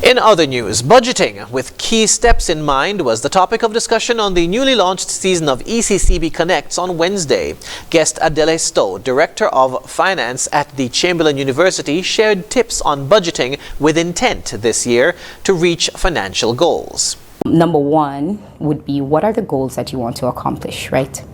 In other news, budgeting with key steps in mind was the topic of discussion on the newly launched season of ECCB Connects on Wednesday. Guest Adele Stowe, Director of Finance at the Chamberlain University, shared tips on budgeting with intent this year to reach financial goals. Number one would be, what are the goals that you want to accomplish, right?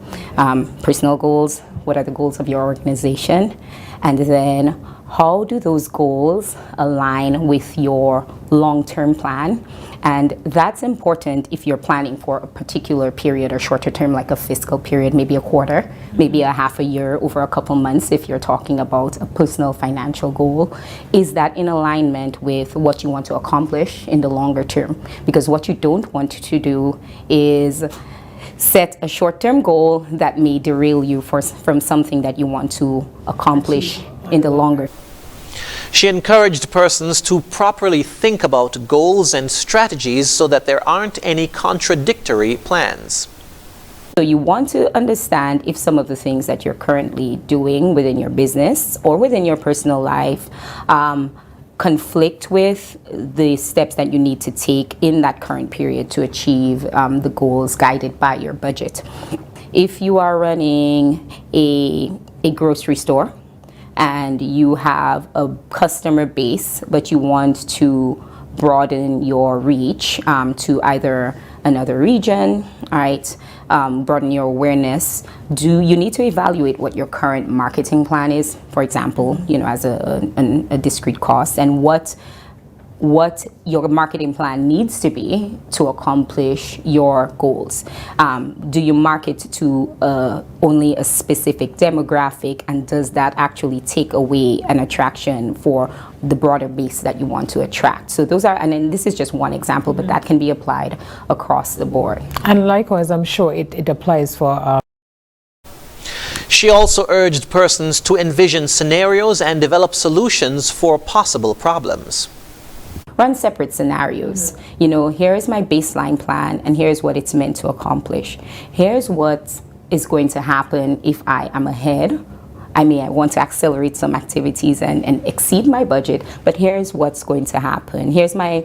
Personal goals, what are the goals of your organization? And then how do those goals align with your long-term plan? And that's important if you're planning for a particular period or shorter term, like a fiscal period, maybe a quarter, maybe a half a year, over a couple months. If you're talking about a personal financial goal, is that in alignment with what you want to accomplish in the longer term? Because what you don't want to do is set a short-term goal that may derail you from something that you want to accomplish in the longer. She encouraged persons to properly think about goals and strategies so that there aren't any contradictory plans. So you want to understand if some of the things that you're currently doing within your business or within your personal life conflict with the steps that you need to take in that current period to achieve the goals guided by your budget. If you are running a grocery store and you have a customer base, but you want to broaden your reach to either another region, all right, broaden your awareness, you need to evaluate what your current marketing plan is, for example, as a discrete cost, and what your marketing plan needs to be to accomplish your goals. Do you market to only a specific demographic, and does that actually take away an attraction for the broader base that you want to attract? So those are, and then this is just one example, but that can be applied across the board. And likewise, I'm sure it applies for She also urged persons to envision scenarios and develop solutions for possible problems. Run separate scenarios. Here's my baseline plan, and here's what it's meant to accomplish. Here's what is going to happen if I am ahead. I want to accelerate some activities and exceed my budget, but here's what's going to happen. Here's my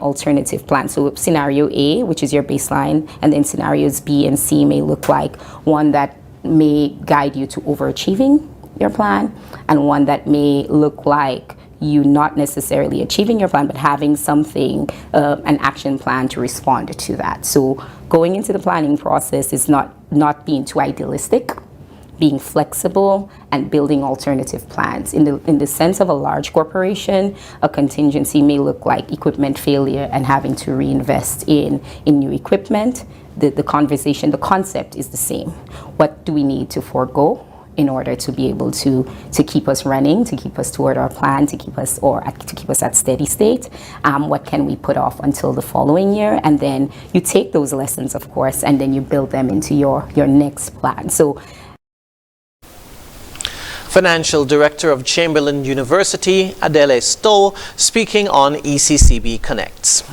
alternative plan. So scenario A, which is your baseline, and then scenarios B and C may look like one that may guide you to overachieving your plan, and one that may look like you not necessarily achieving your plan, but having something, an action plan to respond to that. So going into the planning process is not being too idealistic, being flexible, and building alternative plans. In the sense of a large corporation, a contingency may look like equipment failure and having to reinvest in new equipment. The concept is the same. What do we need to forego in order to be able to keep us running, to keep us toward our plan, to keep us at steady state? What can we put off until the following year? And then you take those lessons, of course, and then you build them into your next plan. So, Financial Director of Chamberlain University, Adele Stowe, speaking on ECCB Connects.